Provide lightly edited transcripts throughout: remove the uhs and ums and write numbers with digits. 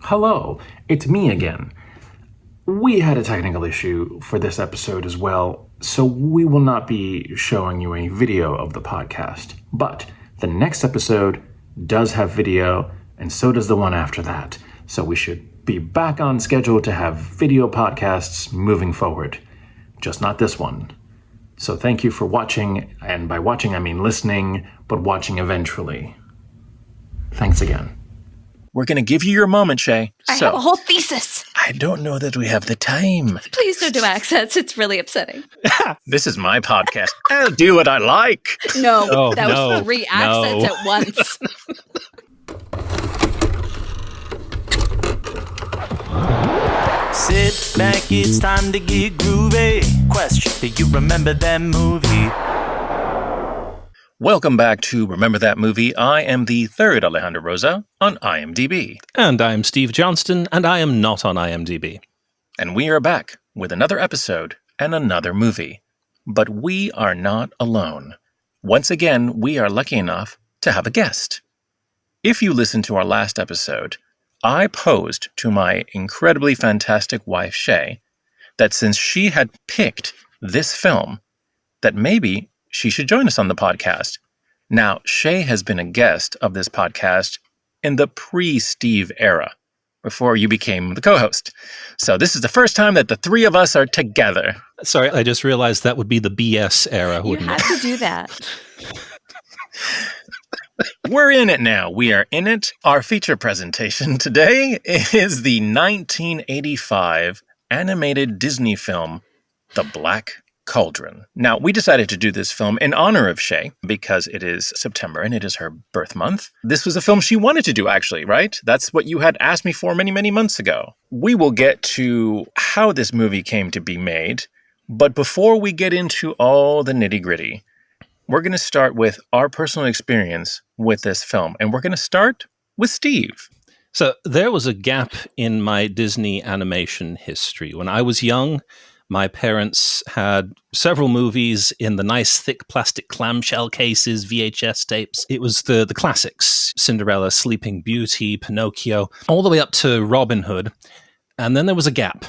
Hello, it's me again. We had a technical issue for this episode as well, so we will not be showing you a video of the podcast. But the next episode does have video, and so does the one after that. So we should be back on schedule to have video podcasts moving forward. Just not this one. So thank you for watching, and by watching I mean listening, but watching eventually. Thanks again. We're going to give you your moment, Shae. I have a whole thesis. I don't know that we have the time. Please don't do accents. It's really upsetting. This is my podcast. I'll do what I like. No, that was 3 accents at once. Sit back, it's time to get groovy. Question, do you remember that movie? Welcome back to Remember That Movie. I am the third Alejandro Rosa on IMDb. And I'm Steve Johnston, and I am not on IMDb. And we are back with another episode and another movie. But we are not alone. Once again, we are lucky enough to have a guest. If you listened to our last episode, I posed to my incredibly fantastic wife, Shae, that since she had picked this film, that maybe she should join us on the podcast. Now, Shae has been a guest of this podcast in the pre-Steve era, before you became the co-host. So this is the first time that the three of us are together. Sorry, I just realized that would be the BS era, You wouldn't had it? to do that. We're in it now. We are in it. Our feature presentation today is the 1985 animated Disney film, The Black Cauldron. Now, we decided to do this film in honor of Shae because it is September and it is her birth month. This was a film she wanted to do, actually, right? That's what you had asked me for many, many months ago. We will get to how this movie came to be made, but before we get into all the nitty-gritty, we're going to start with our personal experience with this film, and we're going to start with Steve. So there was a gap in my Disney animation history. When I was young, my parents had several movies in the nice thick plastic clamshell cases, VHS tapes. It was the classics, Cinderella, Sleeping Beauty, Pinocchio, all the way up to Robin Hood. And then there was a gap.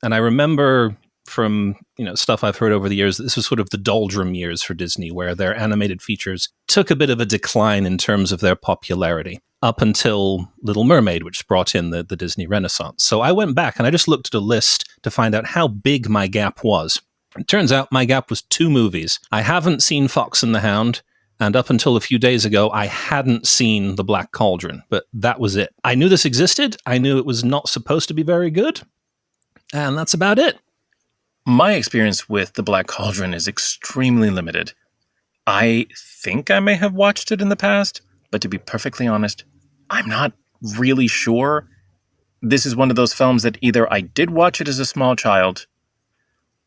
And I remember from stuff I've heard over the years, this was sort of the doldrum years for Disney, where their animated features took a bit of a decline in terms of their popularity, up until Little Mermaid, which brought in the Disney Renaissance. So I went back and I just looked at a list to find out how big my gap was. It turns out my gap was 2 movies. I haven't seen Fox and the Hound, and up until a few days ago, I hadn't seen The Black Cauldron, but that was it. I knew this existed. I knew it was not supposed to be very good, and that's about it. My experience with The Black Cauldron is extremely limited. I think I may have watched it in the past, but to be perfectly honest, I'm not really sure. This is one of those films that either I did watch it as a small child,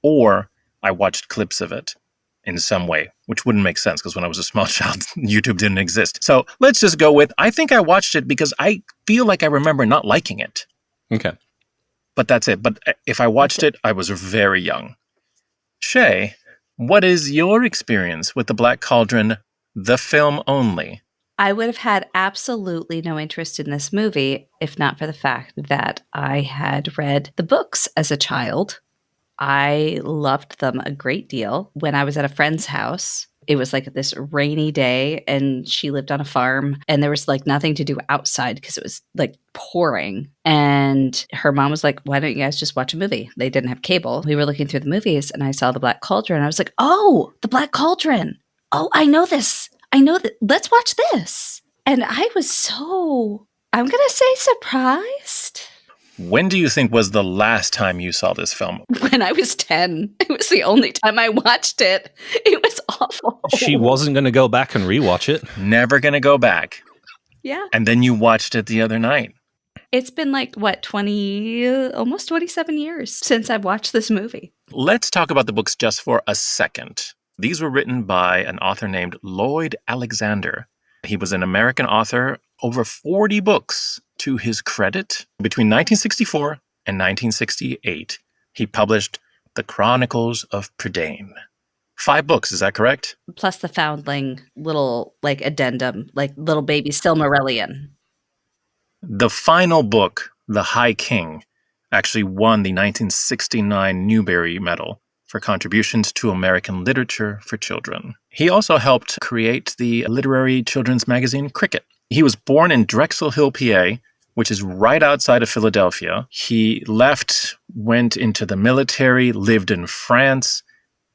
or I watched clips of it in some way, which wouldn't make sense because when I was a small child, YouTube didn't exist. So let's just go with, I think I watched it because I feel like I remember not liking it. Okay. But that's it. But if I watched it, I was very young. Shae, what is your experience with The Black Cauldron, the film only? I would have had absolutely no interest in this movie if not for the fact that I had read the books as a child. I loved them a great deal. When I was at a friend's house, it was like this rainy day and she lived on a farm and there was like nothing to do outside because it was like pouring. And her mom was like, why don't you guys just watch a movie? They didn't have cable. We were looking through the movies and I saw The Black Cauldron. I was like, oh, The Black Cauldron. Oh, I know this. I know that. Let's watch this. And I was so, I'm going to say surprised. When do you think was the last time you saw this film? When I was 10. It was the only time I watched it. It was awful. She wasn't going to go back and rewatch it. Never gonna go back. Yeah. And then you watched it the other night. It's been like, what, almost 27 years since I've watched this movie. Let's talk about the books just for a second. These were written by an author named Lloyd Alexander. He was an American author, over 40 books to his credit. Between 1964 and 1968, he published The Chronicles of Prydain. 5 books, is that correct? Plus the foundling little like addendum, like little baby Silmarillion. The final book the High King, actually won the 1969 Newbery Medal for contributions to American literature for children. He also helped create the literary children's magazine Cricket. He was born in Drexel Hill, PA, which is right outside of Philadelphia. He left, went into the military, lived in France,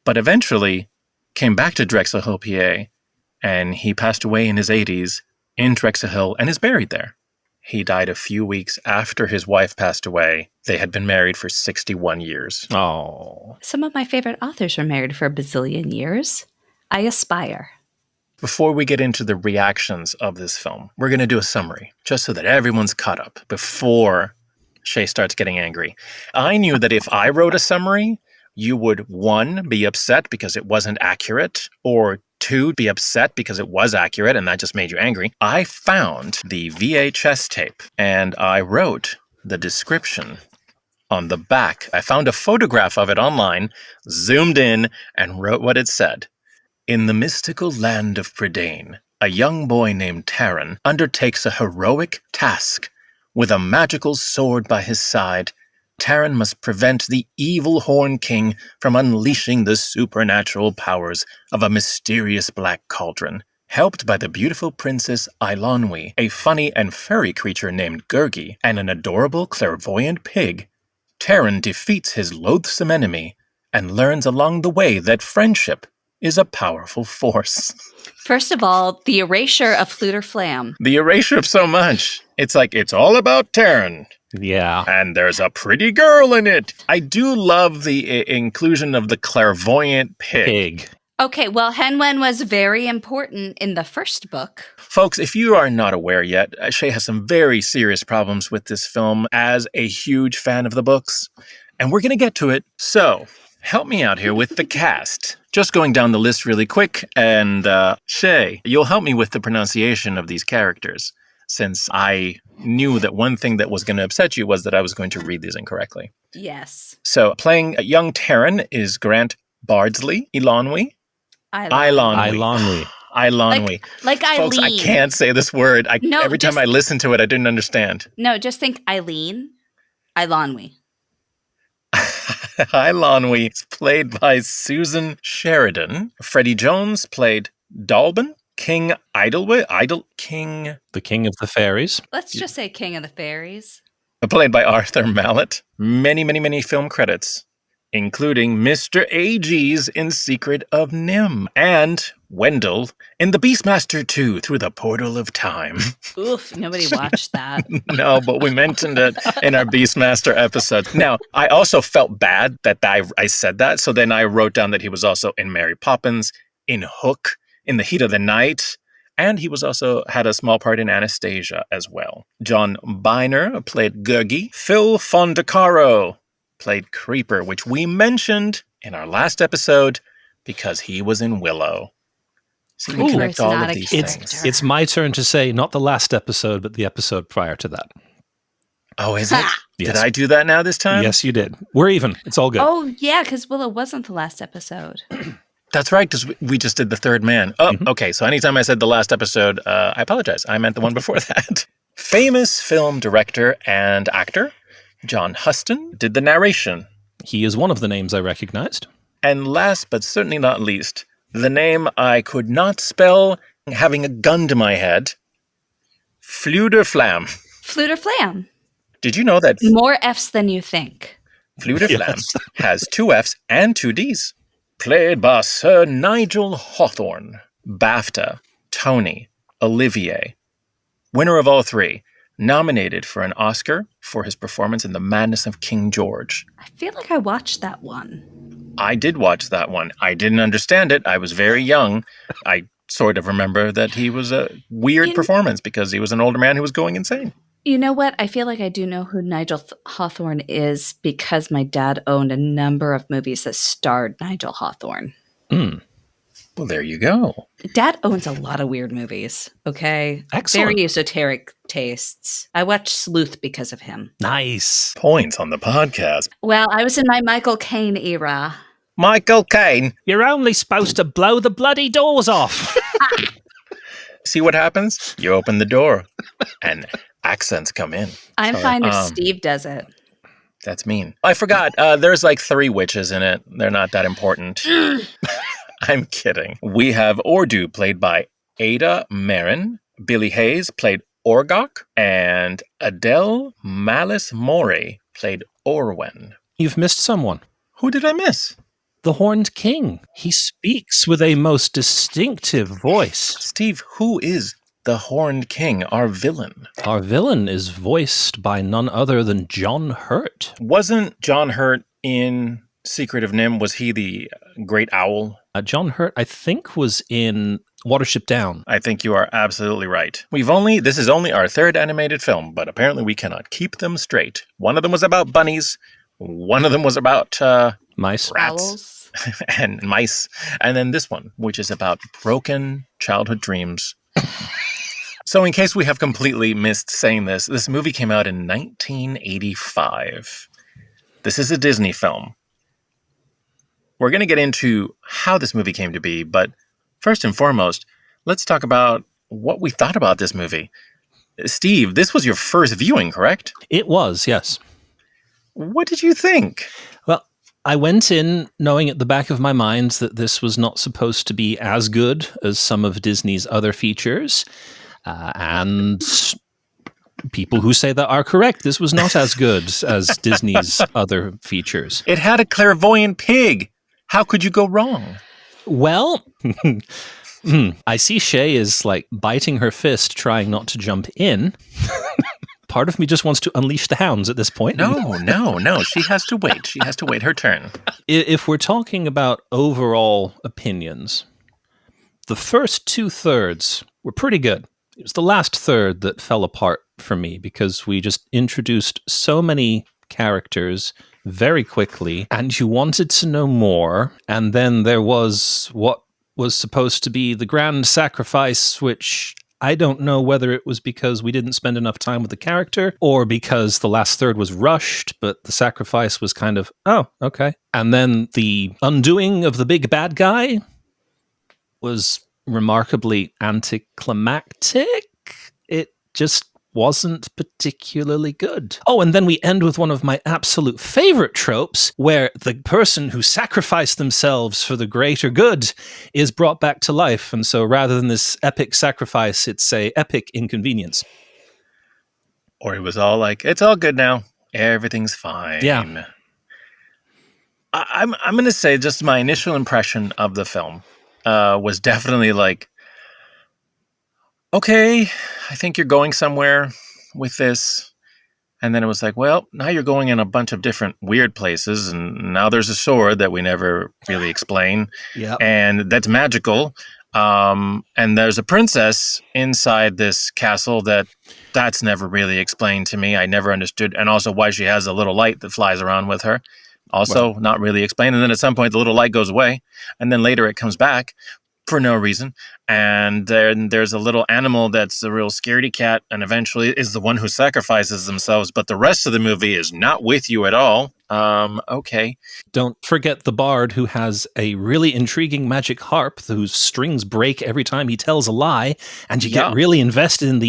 but eventually came back to Drexel Hill, PA, and he passed away in his 80s in Drexel Hill and is buried there. He died a few weeks after his wife passed away. They had been married for 61 years. Oh. Some of my favorite authors were married for a bazillion years. I aspire. Before we get into the reactions of this film, we're going to do a summary, just so that everyone's caught up before Shae starts getting angry. I knew that if I wrote a summary, you would, 1, be upset because it wasn't accurate, or 2, be upset because it was accurate and that just made you angry. I found the VHS tape and I wrote the description on the back. I found a photograph of it online, zoomed in, and wrote what it said. In the mystical land of Prydain, a young boy named Taran undertakes a heroic task. With a magical sword by his side, Taran must prevent the evil Horn King from unleashing the supernatural powers of a mysterious black cauldron. Helped by the beautiful princess Eilonwy, a funny and furry creature named Gurgi, and an adorable clairvoyant pig, Taran defeats his loathsome enemy and learns along the way that friendship is a powerful force. First of all, the erasure of Flute or Flam. The erasure of so much. It's like, it's all about Taran. Yeah. And there's a pretty girl in it. I do love the inclusion of the clairvoyant pig. Okay, well, Henwen was very important in the first book. Folks, if you are not aware yet, Shae has some very serious problems with this film as a huge fan of the books. And we're going to get to it. So, help me out here with the cast. Just going down the list really quick, and Shae, you'll help me with the pronunciation of these characters, since I knew that one thing that was going to upset you was that I was going to read these incorrectly. Yes. So, playing a young Taran is Grant Bardsley, Eilonwy. Eilonwy. Eilonwy. Like Eileen. Folks, I can't say this word. Every time I listen to it, I didn't understand. No, just think Eileen. Eilonwy. Eilonwy is played by Susan Sheridan. Freddie Jones played Dalban. King Idlewild. The King of the Fairies. Let's just say King of the Fairies. Played by Arthur Mallet. Many, many, many film credits, including Mr. Ages in Secret of Nim, and Wendell in The Beastmaster 2 Through the Portal of Time. Oof, nobody watched that. No, but we mentioned it in our Beastmaster episode. Now, I also felt bad that I said that, so then I wrote down that he was also in Mary Poppins, in Hook, in The Heat of the Night, and he was also had a small part in Anastasia as well. John Byner played Gurgi. Phil Fondacaro played Creeper, which we mentioned in our last episode because he was in Willow. So we connect all of these things. It's my turn to say not the last episode, but the episode prior to that. Oh, is it? Yes. Did I do that now this time? Yes, you did. We're even. It's all good. Oh, yeah, because Willow wasn't the last episode. That's right, because we just did the third man. Oh, okay. So anytime I said the last episode, I apologize. I meant the one before that. Famous film director and actor John Huston did the narration. He is one of the names I recognized. And last but certainly not least, the name I could not spell, having a gun to my head, Flute or Flam. Flute or Flam. Did you know that More F's than you think. Flute or Flam has 2 F's and 2 D's? Played by Sir Nigel Hawthorne. BAFTA, Tony, Olivier. Winner of all 3. Nominated for an Oscar for his performance in The Madness of King George. I feel like I watched that one. I did watch that one. I didn't understand it. I was very young. I sort of remember that he was a weird performance because he was an older man who was going insane. You know what? I feel like I do know who Nigel Hawthorne is because my dad owned a number of movies that starred Nigel Hawthorne. Well, there you go. Dad owns a lot of weird movies, okay? Excellent. Very esoteric tastes. I watched Sleuth because of him. Nice. Points on the podcast. Well, I was in my Michael Caine era. Michael Caine. You're only supposed to blow the bloody doors off. See what happens? You open the door, and accents come in. I'm Sorry. fine if Steve does it. That's mean. I forgot. There's like 3 witches in it. They're not that important. I'm kidding. We have Ordu, played by Ada Marin. Billy Hayes, played Orgok. And Adele Malice Morey, played Orwen. You've missed someone. Who did I miss? The Horned King. He speaks with a most distinctive voice. Steve, who is the Horned King, our villain? Our villain is voiced by none other than John Hurt. Wasn't John Hurt in Secret of Nim? Was he the Great Owl? John Hurt, I think, was in Watership Down. I think you are absolutely right. This is only our 3rd animated film, but apparently we cannot keep them straight. One of them was about bunnies. One of them was about Mice. rats and mice. And then this one, which is about broken childhood dreams. So in case we have completely missed saying this movie came out in 1985. This is a Disney film. We're going to get into how this movie came to be, but first and foremost, let's talk about what we thought about this movie. Steve, this was your first viewing, correct? It was, yes. What did you think? Well, I went in knowing at the back of my mind that this was not supposed to be as good as some of Disney's other features. And people who say that are correct. This was not as good as Disney's other features. It had a clairvoyant pig. How could you go wrong? Well, I see Shae is like biting her fist, trying not to jump in. Part of me just wants to unleash the hounds at this point. No. She has to wait. She has to wait her turn. If we're talking about overall opinions, the first 2/3 were pretty good. It was the last third that fell apart for me because we just introduced so many characters very quickly and you wanted to know more. And then there was what was supposed to be the grand sacrifice, which I don't know whether it was because we didn't spend enough time with the character or because the last third was rushed, but the sacrifice was kind of, oh, okay. And then the undoing of the big bad guy was remarkably anticlimactic. It just wasn't particularly good. Oh, and then we end with one of my absolute favorite tropes, where the person who sacrificed themselves for the greater good is brought back to life. And so rather than this epic sacrifice, it's a epic inconvenience. Or it was all like, it's all good now. Everything's fine. Yeah. I'm going to say just my initial impression of the film was definitely like, okay, I think you're going somewhere with this. And then it was like, well, now you're going in a bunch of different weird places. And now there's a sword that we never really explain. Yeah. And that's magical. And there's a princess inside this castle that's never really explained to me. I never understood. And also why she has a little light that flies around with her. Also not really explained. And then at some point the little light goes away. And then later it comes back for no reason. And then there's a little animal that's a real scaredy cat and eventually is the one who sacrifices themselves. But the rest of the movie is not with you at all. Okay. Don't forget the bard who has a really intriguing magic harp whose strings break every time he tells a lie. And you get really invested in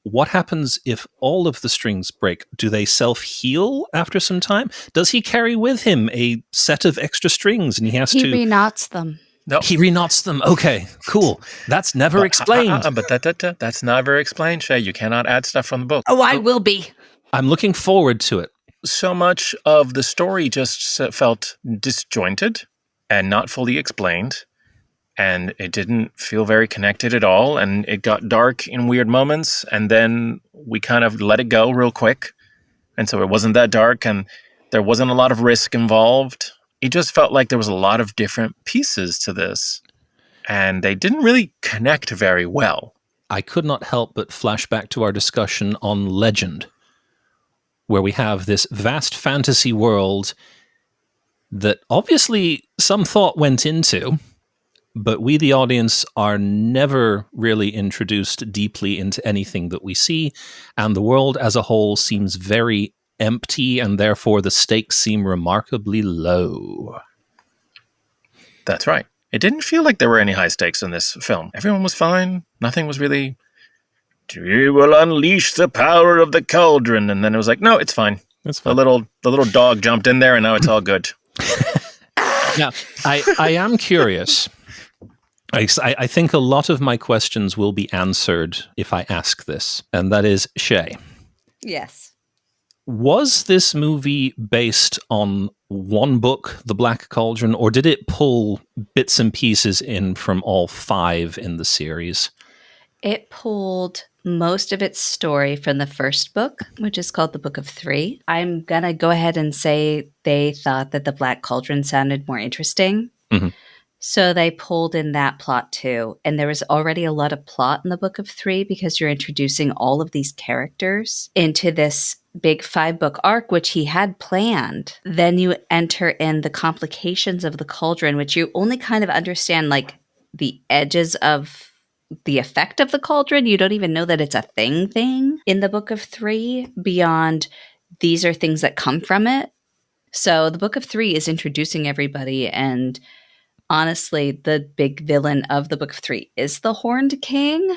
what happens if all of the strings break? Do they self-heal after some time? Does he carry with him a set of extra strings and he reknots them? No. He reknots them. Okay, cool. That's never explained. But that's never explained, Shae. You cannot add stuff from the book. Oh, I will be. I'm looking forward to it. So much of the story just felt disjointed and not fully explained. And it didn't feel very connected at all. And it got dark in weird moments. And then we kind of let it go real quick. And so it wasn't that dark. And there wasn't a lot of risk involved. It just felt like there was a lot of different pieces to this. And they didn't really connect very well. I could not help but flash back to our discussion on Legend, where we have this vast fantasy world that obviously some thought went into, but we, the audience, are never really introduced deeply into anything that we see, and the world as a whole seems very empty, and therefore the stakes seem remarkably low. That's right. It didn't feel like there were any high stakes in this film. Everyone was fine. Nothing was really We will unleash the power of the cauldron. And then it was like, no, it's fine. That's fine. The little dog jumped in there, and now it's all good. Now, I am curious. I think a lot of my questions will be answered if I ask this, and that is, Shae, Yes. was this movie based on one book, The Black Cauldron, or did it pull bits and pieces in from all 5 in the series? It pulled most of its story from the first book, which is called The Book of Three. I'm going to go ahead and say they thought that The Black Cauldron sounded more interesting. Mhm. So they pulled in that plot too. And there was already a lot of plot in The Book of Three because you're introducing all of these characters into this big 5-book arc, which he had planned. Then you enter in the complications of the cauldron, which you only kind of understand like the edges of the effect of the cauldron. You don't even know that it's a thing in the Book of Three beyond these are things that come from it. So the Book of Three is introducing everybody, and honestly, the big villain of the Book of Three is the Horned King.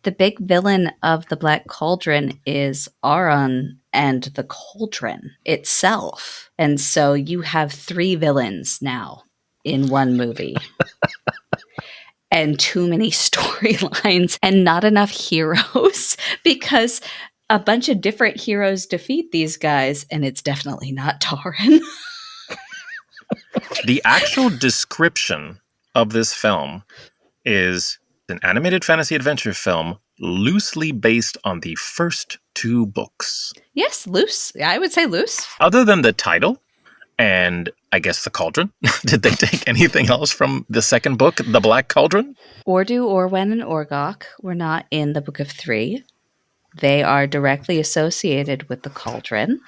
The big villain of the Black Cauldron is Aron and the Cauldron itself. And so you have 3 villains now in one movie. And too many storylines and not enough heroes because a bunch of different heroes defeat these guys, and it's definitely not Taran. The actual description of this film is an animated fantasy adventure film loosely based on the first 2 books. Yes, loose. I would say loose. Other than the title and I guess the cauldron, did they take anything else from the second book, The Black Cauldron? Ordu, Orwen, and Orgok were not in the Book of Three. They are directly associated with the cauldron.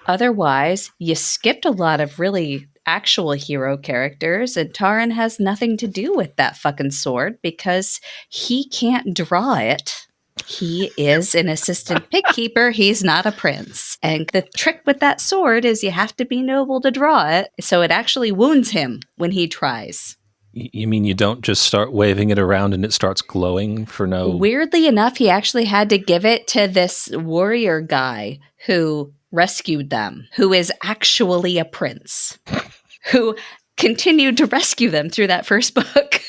Otherwise, you skipped a lot of really actual hero characters, and Taran has nothing to do with that fucking sword because he can't draw it. He is an assistant pig keeper. He's not a prince. And the trick with that sword is you have to be noble to draw it, so it actually wounds him when he tries. You mean you don't just start waving it around and it starts glowing for no... Weirdly enough, he actually had to give it to this warrior guy who rescued them, who is actually a prince, who continued to rescue them through that first book.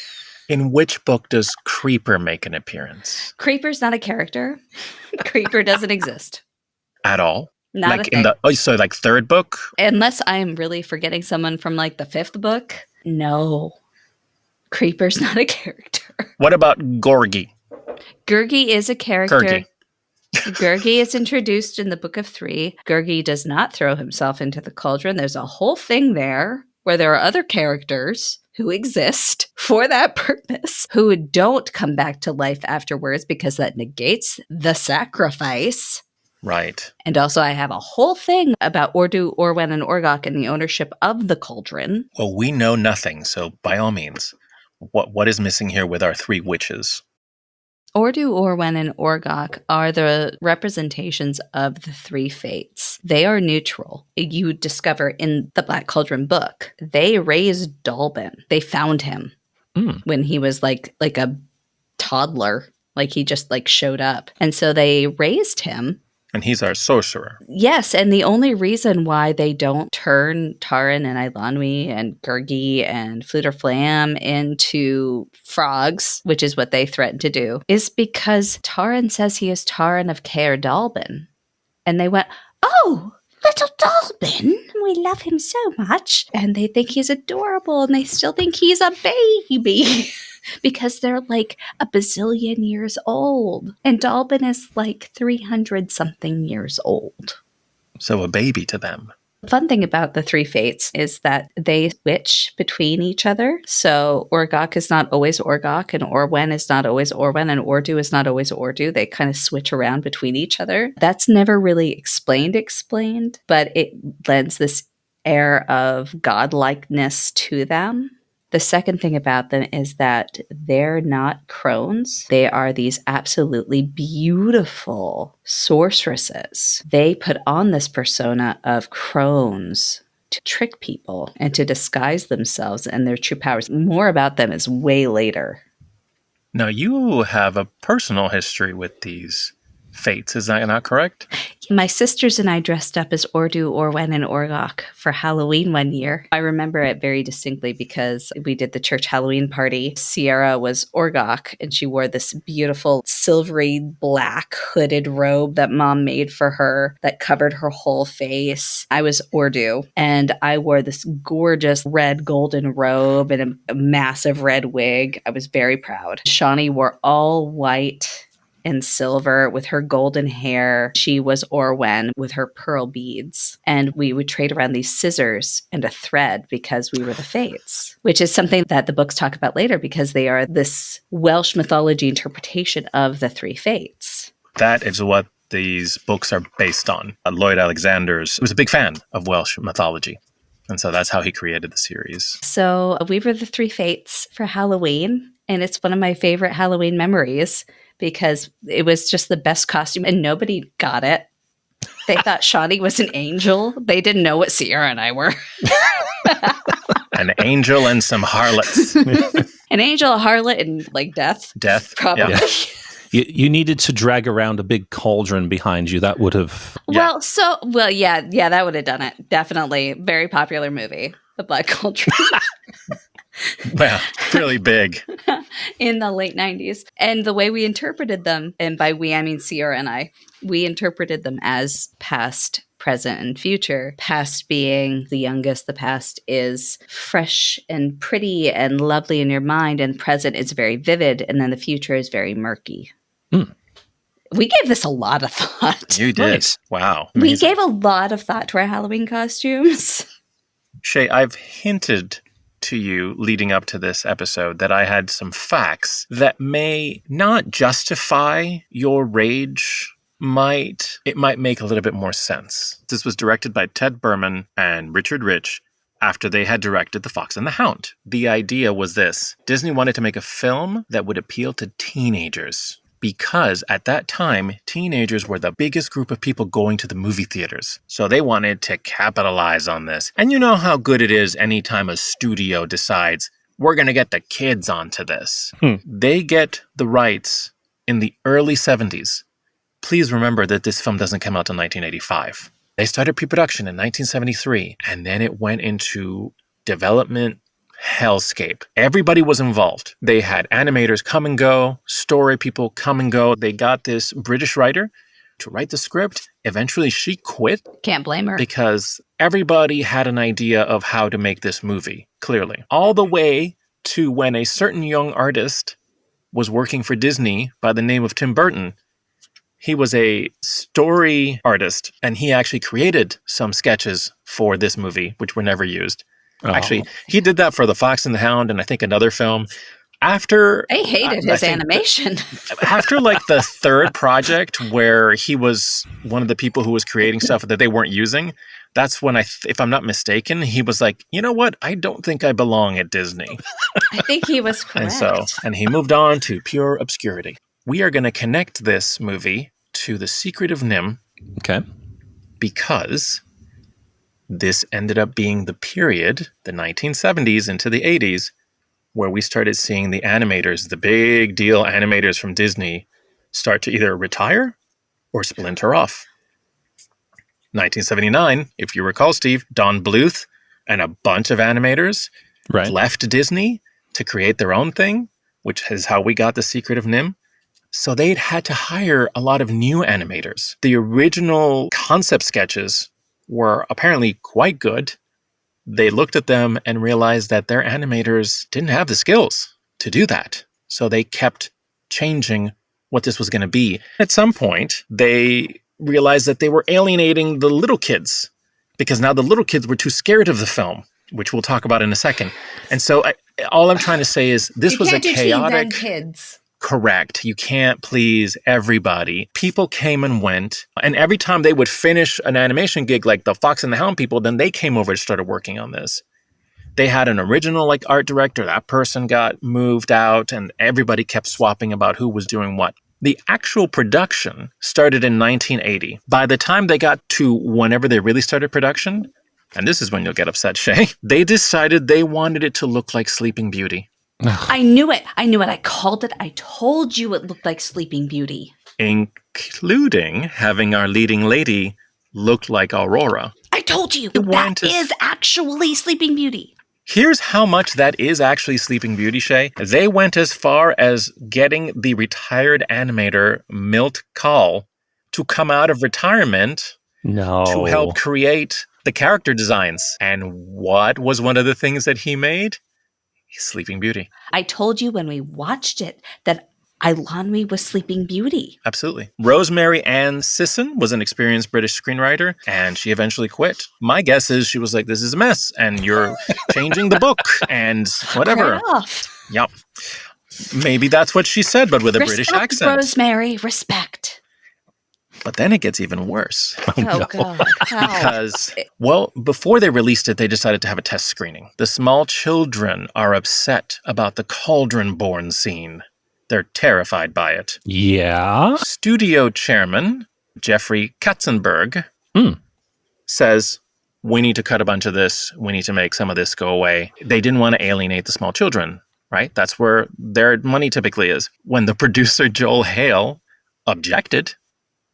In which book does Creeper make an appearance? Creeper's not a character. Creeper doesn't exist. At all? Not like a thing. in the so like third book? Unless I'm really forgetting someone from like the 5th book. No. Creeper's not a character. What about Gorgie? Gurgi is a character. Gurgi. Gurgi is introduced in the Book of Three. Gurgi does not throw himself into the cauldron. There's a whole thing there where there are other characters who exist for that purpose, who don't come back to life afterwards because that negates the sacrifice. Right. And also I have a whole thing about Ordu, Orwen, and Orgok and the ownership of the cauldron. Well, we know nothing, so by all means, what is missing here with our 3 witches? Ordu, Orwen, and Orgok are the representations of the 3 fates. They are neutral. You discover in the Black Cauldron book, they raised Dalbin. They found him when he was like a toddler. Like he just like showed up. And so they raised him. And he's our sorcerer. Yes, and the only reason why they don't turn Taran and Eilonwy and Gurgi and Flutterflam into frogs, which is what they threatened to do, is because Taran says he is Taran of Caer Dalbin. And they went, oh, little Dalbin, we love him so much. And they think he's adorable, and they still think he's a baby. Because they're like a bazillion years old. And Dalbin is like 300-something years old. So a baby to them. The fun thing about the 3 fates is that they switch between each other. So Orgok is not always Orgok, and Orwen is not always Orwen, and Ordu is not always Ordu. They kind of switch around between each other. That's never really explained, but it lends this air of godlikeness to them. The second thing about them is that they're not crones. They are these absolutely beautiful sorceresses. They put on this persona of crones to trick people and to disguise themselves and their true powers. More about them is way later. Now, you have a personal history with these fates, is that not correct? My sisters and I dressed up as Ordu, Orwen, and Orgok for Halloween one year. I remember it very distinctly because we did the church Halloween party. Sierra was Orgok, and she wore this beautiful silvery black hooded robe that Mom made for her that covered her whole face. I was Ordu, and I wore this gorgeous red golden robe and a massive red wig. I was very proud. Shawnee wore all white and silver with her golden hair. She was Orwen with her pearl beads. And we would trade around these scissors and a thread because we were the Fates, which is something that the books talk about later because they are this Welsh mythology interpretation of the three Fates. That is what these books are based on. Lloyd Alexander's was a big fan of Welsh mythology. And so that's how he created the series. So we were the three Fates for Halloween. And it's one of my favorite Halloween memories because it was just the best costume and nobody got it. They thought Shawnee was an angel. They didn't know what Sierra and I were. An angel and some harlots. An angel, a harlot, and like death. Death. Probably. Yeah. You needed to drag around a big cauldron behind you. That would have... Yeah, that would have done it. Definitely. Very popular movie, The Black Cauldron. Well, really big. In the late 90s. And the way we interpreted them, and by we, I mean Sierra and I, we interpreted them as past, present, and future. Past being the youngest, the past is fresh and pretty and lovely in your mind, and present is very vivid, and then the future is very murky. We gave this a lot of thought. You did. Nice. Wow. We Amazing. gave a lot of thought to our Halloween costumes. Shae, I've hinted to you leading up to this episode that I had some facts that may not justify your rage. It might make a little bit more sense. This was directed by Ted Berman and Richard Rich after they had directed The Fox and the Hound. The idea was this: Disney wanted to make a film that would appeal to teenagers. Because at that time, teenagers were the biggest group of people going to the movie theaters. So they wanted to capitalize on this. And you know how good it is anytime a studio decides, we're going to get the kids onto this. They get the rights in the early 70s. Please remember that this film doesn't come out till 1985. They started pre-production in 1973, and then it went into development hellscape. Everybody was involved. They had animators come and go, story people come and go. They got this British writer to write the script. Eventually, she quit. Can't blame her. Because everybody had an idea of how to make this movie, clearly. All the way to when a certain young artist was working for Disney by the name of Tim Burton. He was a story artist, and he actually created some sketches for this movie, which were never used. Actually, he did that for The Fox and the Hound and I think another film. After I hated his animation. After like the third project where he was one of the people who was creating stuff that they weren't using, that's when if I'm not mistaken, he was like, you know what? I don't think I belong at Disney. I think he was correct. And he moved on to pure obscurity. We are going to connect this movie to The Secret of NIMH. Okay. Because this ended up being the period, the 1970s into the 80s, where we started seeing the animators, the big deal animators from Disney, start to either retire or splinter off. 1979, if you recall, Steve, Don Bluth and a bunch of animators left Disney to create their own thing, which is how we got The Secret of NIMH. So they'd had to hire a lot of new animators. The original concept sketches were apparently quite good. They looked at them and realized that their animators didn't have the skills to do that. So they kept changing what this was going to be. At some point, they realized that they were alienating the little kids because now the little kids were too scared of the film, which we'll talk about in a second. And so all I'm trying to say is this was a chaotic... kids. Correct. You can't please everybody. People came and went. And every time they would finish an animation gig like the Fox and the Hound people, then they came over and started working on this. They had an original art director. That person got moved out and everybody kept swapping about who was doing what. The actual production started in 1980. By the time they got to whenever they really started production, and this is when you'll get upset, Shae, they decided they wanted it to look like Sleeping Beauty. I knew it. I called it. I told you it looked like Sleeping Beauty. Including having our leading lady look like Aurora. I told you that is actually Sleeping Beauty. Here's how much that is actually Sleeping Beauty, Shae. They went as far as getting the retired animator Milt Kahl to come out of retirement to help create the character designs. And what was one of the things that he made? Sleeping Beauty. I told you when we watched it that Eilonwy was Sleeping Beauty. Absolutely. Rosemary Ann Sisson was an experienced British screenwriter, and she eventually quit. My guess is she was like, this is a mess, and you're changing the book, and whatever. Yep. Maybe that's what she said, but with a British accent. Rosemary, respect. But then it gets even worse. Oh, God. Because, well, before they released it, they decided to have a test screening. The small children are upset about the Cauldron-born scene. They're terrified by it. Yeah. Studio chairman Jeffrey Katzenberg says, we need to cut a bunch of this. We need to make some of this go away. They didn't want to alienate the small children, right? That's where their money typically is. When the producer Joel Hale objected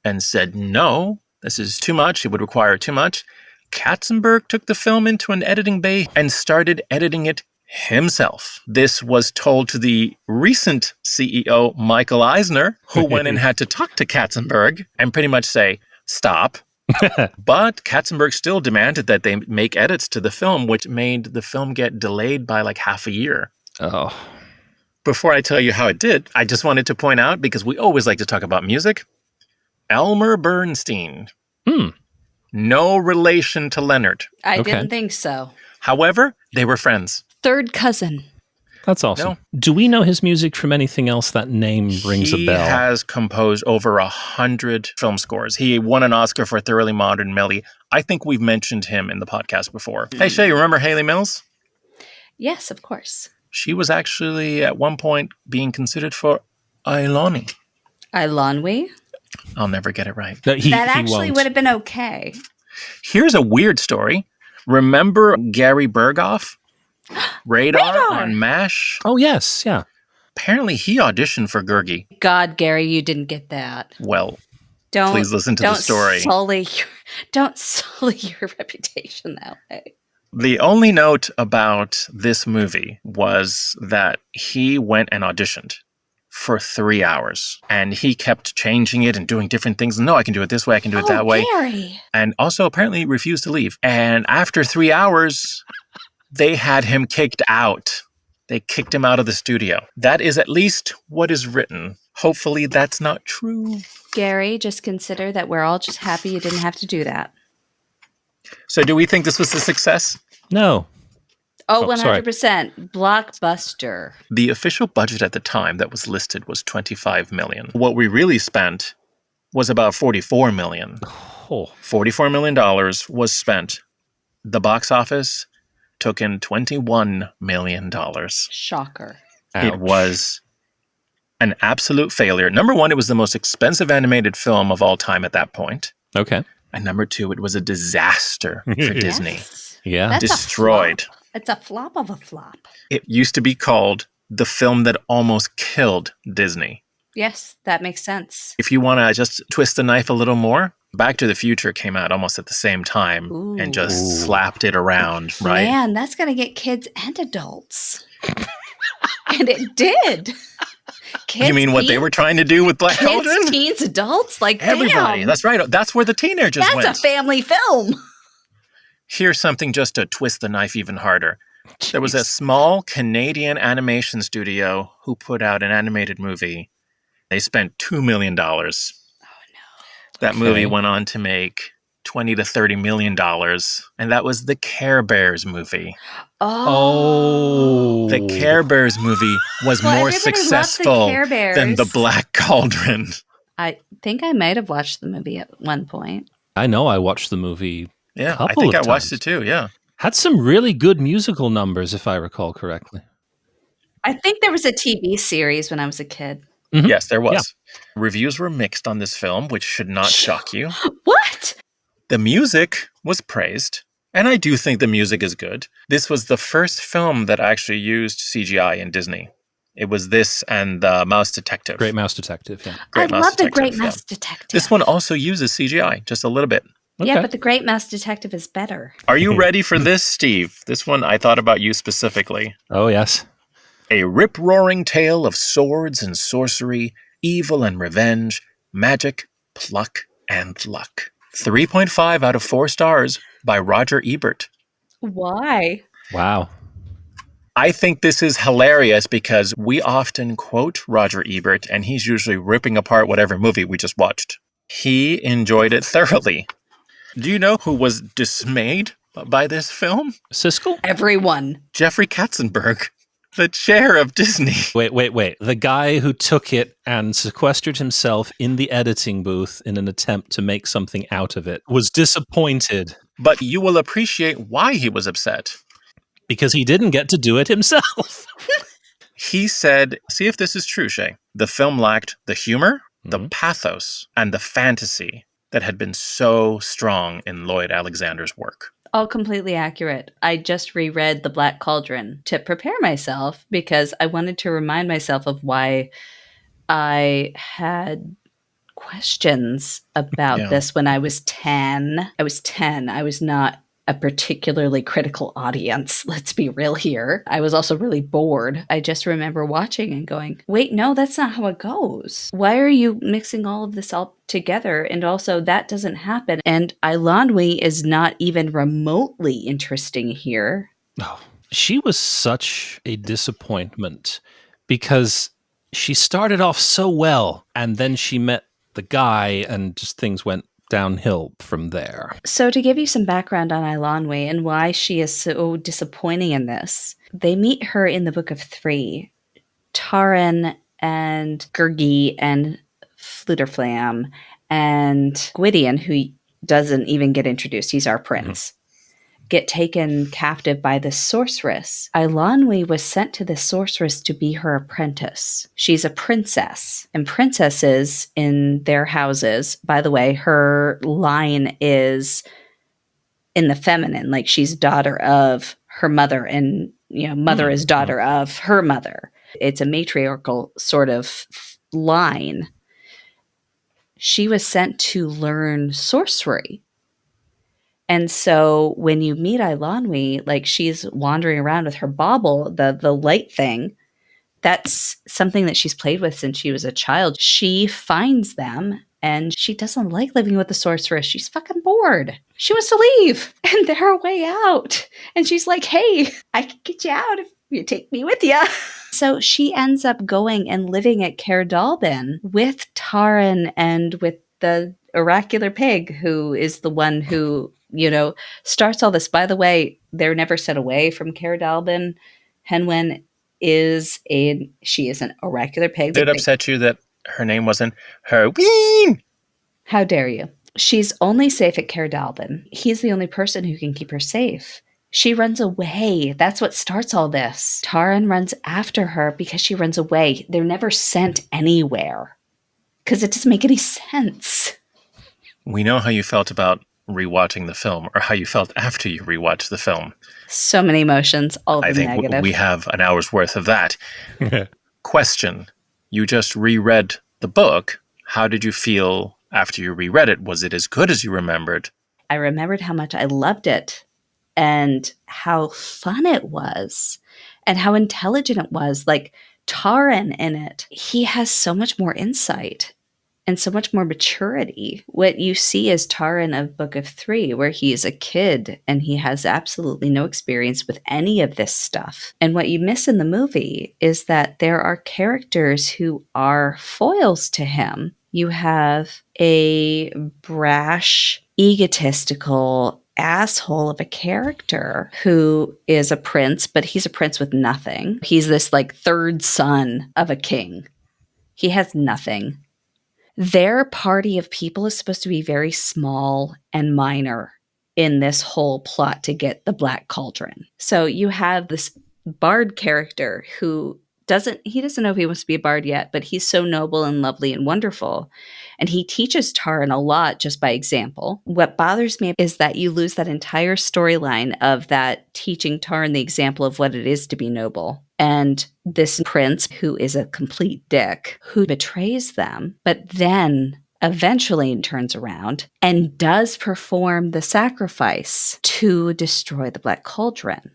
and said, no, this is too much. It would require too much. Katzenberg took the film into an editing bay and started editing it himself. This was told to the recent CEO, Michael Eisner, who went and had to talk to Katzenberg and pretty much say, stop. But Katzenberg still demanded that they make edits to the film, which made the film get delayed by like half a year. Oh. Before I tell you how it did, I just wanted to point out, because we always like to talk about music, Elmer Bernstein. No relation to Leonard. I didn't think so. However, they were friends. Third cousin. That's awesome. No. Do we know his music from anything else? That name rings a bell. He has composed over 100 film scores. He won an Oscar for Thoroughly Modern Millie. I think we've mentioned him in the podcast before. Hey, Shae, you remember Haley Mills? Yes, of course. She was actually at one point being considered for Eilonwy. Eilonwy? I'll never get it right. No, that actually would have been okay. Here's a weird story. Remember Gary Berghoff? Radar on MASH? Oh, yes. Yeah. Apparently he auditioned for Gurgi. God, Gary, you didn't get that. Well, please listen to the story. Don't sully your reputation that way. The only note about this movie was that he went and auditioned for 3 hours. And he kept changing it and doing different things. No, I can do it this way. I can do it that way. Gary. And also apparently refused to leave. And after 3 hours, they had him kicked out. They kicked him out of the studio. That is at least what is written. Hopefully that's not true. Gary, just consider that we're all just happy you didn't have to do that. So do we think this was a success? No. Oh, 100%. Blockbuster. The official budget at the time that was listed was $25 million. What we really spent was about $44 million. Oh. $44 million was spent. The box office took in $21 million. Shocker. Ouch. It was an absolute failure. Number one, it was the most expensive animated film of all time at that point. Okay. And number two, it was a disaster for Disney. Yes. Yeah. That's Destroyed. It's a flop of a flop. It used to be called the film that almost killed Disney. Yes, that makes sense. If you want to just twist the knife a little more, Back to the Future came out almost at the same time and just slapped it around, right? Man, that's going to get kids and adults. And it did. Kids, you mean what they were trying to do with Black Cauldron? Kids, teens, adults, like everybody. Damn. That's right. That's where the teenagers went. That's a family film. Here's something just to twist the knife even harder. Jeez. There was a small Canadian animation studio who put out an animated movie. They spent $2 million. Oh, no. That movie went on to make $20 to $30 million. And that was the Care Bears movie. Oh. The Care Bears movie was more successful than the Black Cauldron. I think I might have watched the movie at one point. I know I watched the movie. Yeah, I think I watched it too, yeah. Had some really good musical numbers, if I recall correctly. I think there was a TV series when I was a kid. Mm-hmm. Yes, there was. Yeah. Reviews were mixed on this film, which should not shock you. What? The music was praised. And I do think the music is good. This was the first film that actually used CGI in Disney. It was this and Mouse Detective. Great Mouse Detective, yeah. I Great Mouse love the Detective, Great yeah. Mouse Detective. This one also uses CGI, just a little bit. Yeah, Okay. but the Great Mouse Detective is better. Are you ready for this, Steve? This one, I thought about you specifically. Oh, yes. A rip-roaring tale of swords and sorcery, evil and revenge, magic, pluck, and luck. 3.5 out of 4 stars by Roger Ebert. Why? Wow. I think this is hilarious because we often quote Roger Ebert, and he's usually ripping apart whatever movie we just watched. He enjoyed it thoroughly. Do you know who was dismayed by this film? Siskel? Everyone. Jeffrey Katzenberg, the chair of Disney. Wait. The guy who took it and sequestered himself in the editing booth in an attempt to make something out of it was disappointed But you will appreciate why he was upset. because he didn't get to do it himself. He said, see if this is true, Shae. The film lacked the humor, the pathos, and the fantasy that had been so strong in Lloyd Alexander's work. All completely accurate. I just reread The Black Cauldron to prepare myself because I wanted to remind myself of why I had questions about this when I was 10. I was 10. I was not a particularly critical audience. Let's be real here. I was also really bored. I just remember watching and going, wait, no, that's not how it goes. Why are you mixing all of this all together? And also, that doesn't happen. And Eilonwy is not even remotely interesting here. Oh, she was such a disappointment because she started off so well and then she met the guy and just things went downhill from there. So to give you some background on Eilonwy and why she is so disappointing in this, they meet her in the Book of Three. Taran and Gurgi and Flutterflam and Gwydion, who doesn't even get introduced, he's our prince, get taken captive by this sorceress. Eilonwy was sent to this sorceress to be her apprentice. She's a princess, and princesses in their houses, by the way, her line is in the feminine, like she's daughter of her mother, and mother is daughter of her mother. It's a matriarchal sort of line. She was sent to learn sorcery. And so when you meet Eilonwy, like she's wandering around with her bauble, the light thing, that's something that she's played with since she was a child. She finds them and she doesn't like living with the sorceress. She's fucking bored. She wants to leave and they're a way out. And she's like, hey, I can get you out if you take me with you. So she ends up going and living at Caer Dallben with Taran and with the oracular pig, who is the one who, starts all this. By the way, they're never sent away from Caer Dallben. Henwen she is an oracular pig. Did it upset you that her name wasn't Herween? How dare you? She's only safe at Caer Dallben. He's the only person who can keep her safe. She runs away. That's what starts all this. Taran runs after her because she runs away. They're never sent anywhere because it doesn't make any sense. We know how you felt about rewatching the film, or how you felt after you rewatched the film. So many emotions, all of them I think negative. we have an hour's worth of that. Question. You just reread the book. How did you feel after you reread it? Was it as good as you remembered? I remembered how much I loved it and how fun it was and how intelligent it was. Like Taran in it, he has so much more insight and so much more maturity. What you see is Taran of Book of Three, where he is a kid and he has absolutely no experience with any of this stuff. And what you miss in the movie is that there are characters who are foils to him. You have a brash, egotistical asshole of a character who is a prince, but he's a prince with nothing. He's this like third son of a king. He has nothing. Their party of people is supposed to be very small and minor in this whole plot to get the Black Cauldron. So you have this bard character who doesn't know if he wants to be a bard yet, but he's so noble and lovely and wonderful. And he teaches Taran a lot just by example. What bothers me is that you lose that entire storyline of that teaching Taran the example of what it is to be noble. And this prince who is a complete dick, who betrays them, but then eventually turns around and does perform the sacrifice to destroy the Black Cauldron.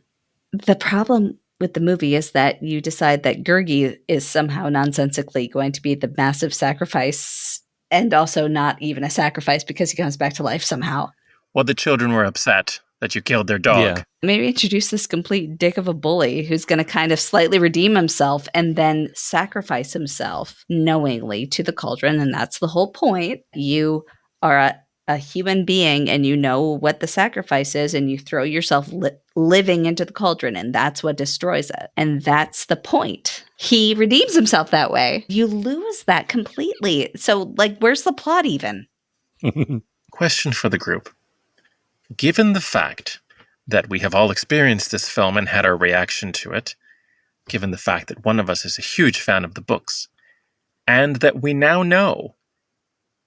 The problem with the movie is that you decide that Gurgi is somehow nonsensically going to be the massive sacrifice, and also not even a sacrifice because he comes back to life somehow. Well, the children were upset that you killed their dog. Yeah. Maybe introduce this complete dick of a bully who's going to kind of slightly redeem himself and then sacrifice himself knowingly to the cauldron. And that's the whole point. You are a human being and you know what the sacrifice is, and you throw yourself living into the cauldron, and that's what destroys it. And that's the point. He redeems himself that way. You lose that completely. So, like, where's the plot even? Question for the group. Given the fact that we have all experienced this film and had our reaction to it, given the fact that one of us is a huge fan of the books, and that we now know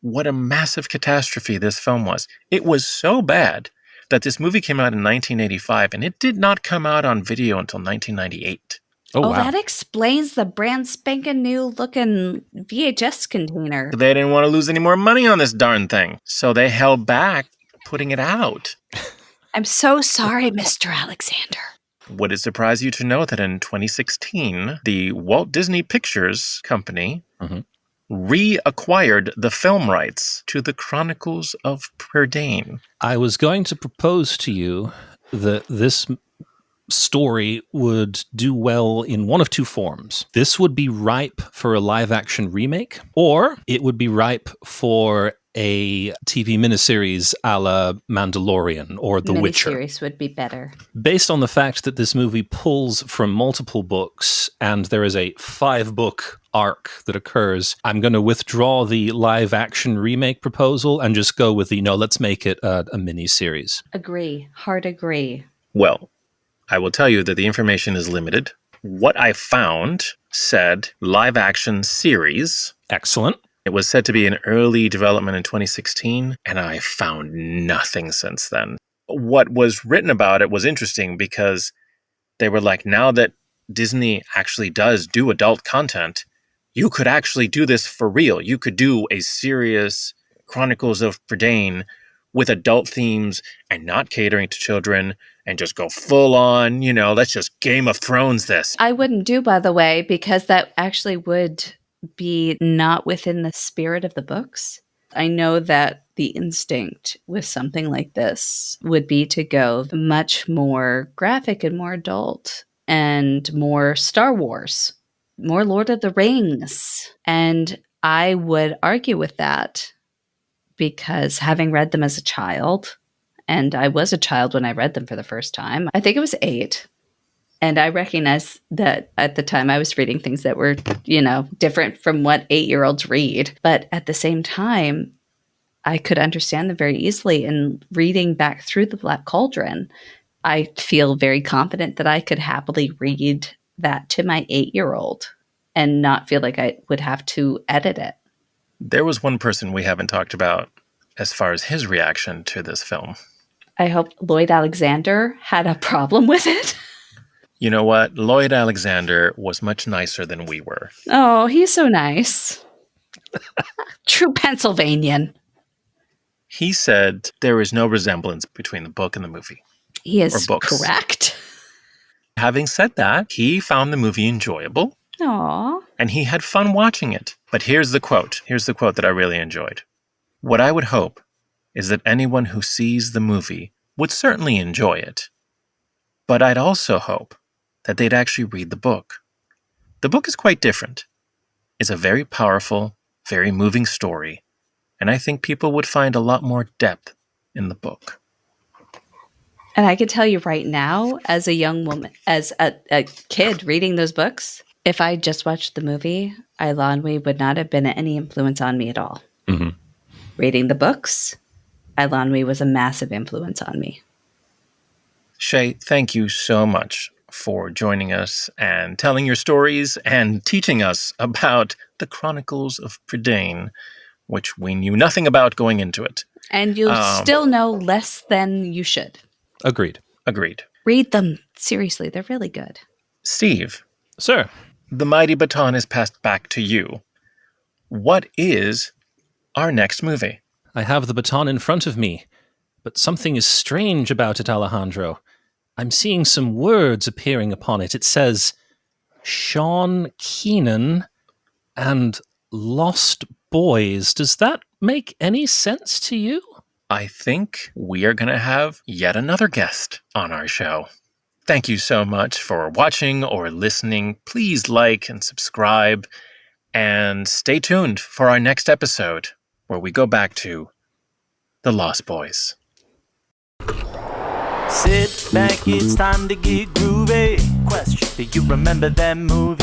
what a massive catastrophe this film was. It was so bad that this movie came out in 1985, and it did not come out on video until 1998. Oh, wow. That explains the brand spanking new looking VHS container. They didn't want to lose any more money on this darn thing, so they held back putting it out. I'm so sorry, Mr. Alexander. Would it surprise you to know that in 2016, the Walt Disney Pictures Company reacquired the film rights to the Chronicles of Prydain? I was going to propose to you that this story would do well in one of two forms. This would be ripe for a live-action remake, or it would be ripe for a TV miniseries a la Mandalorian or The Witcher. Miniseries would be better. Based on the fact that this movie pulls from multiple books and there is a 5-book arc that occurs, I'm going to withdraw the live-action remake proposal and just go with the, let's make it a miniseries. Agree. Hard agree. Well, I will tell you that the information is limited. What I found said live-action series. Excellent. It was said to be in early development in 2016, and I found nothing since then. What was written about it was interesting because they were like, now that Disney actually does do adult content, you could actually do this for real. You could do a serious Chronicles of Prydain with adult themes and not catering to children and just go full on, let's just Game of Thrones this. I wouldn't do, by the way, because that actually would be not within the spirit of the books. I know that the instinct with something like this would be to go much more graphic and more adult and more Star Wars, more Lord of the Rings. And I would argue with that because having read them as a child, and I was a child when I read them for the first time, I think it was 8. And I recognize that at the time I was reading things that were, different from what 8-year-olds read. But at the same time, I could understand them very easily. And reading back through the Black Cauldron, I feel very confident that I could happily read that to my 8-year-old and not feel like I would have to edit it. There was one person we haven't talked about as far as his reaction to this film. I hope Lloyd Alexander had a problem with it. You know what? Lloyd Alexander was much nicer than we were. Oh, he's so nice. True Pennsylvanian. He said there is no resemblance between the book and the movie. He is or books. Correct. Having said that, he found the movie enjoyable. Aww. And he had fun watching it. But here's the quote. Here's the quote that I really enjoyed. What I would hope is that anyone who sees the movie would certainly enjoy it. But I'd also hope that they'd actually read the book. The book is quite different. It's a very powerful, very moving story, and I think people would find a lot more depth in the book. And I can tell you right now, as a young woman, as a kid reading those books, if I just watched the movie, Eilonwy would not have been any influence on me at all. Mm-hmm. Reading the books, Eilonwy was a massive influence on me. Shae, thank you so much for joining us and telling your stories and teaching us about the Chronicles of Prydain, which we knew nothing about going into it. And you'll still know less than you should. Agreed. Read them. Seriously, they're really good. Steve. Sir. The mighty baton is passed back to you. What is our next movie? I have the baton in front of me, but something is strange about it, Alejandro. I'm seeing some words appearing upon it. It says, Sean Keenan and Lost Boys. Does that make any sense to you? I think we are going to have yet another guest on our show. Thank you so much for watching or listening. Please like and subscribe, and stay tuned for our next episode, where we go back to The Lost Boys. Sit back, it's time to get groovy. Question, do you remember that movie?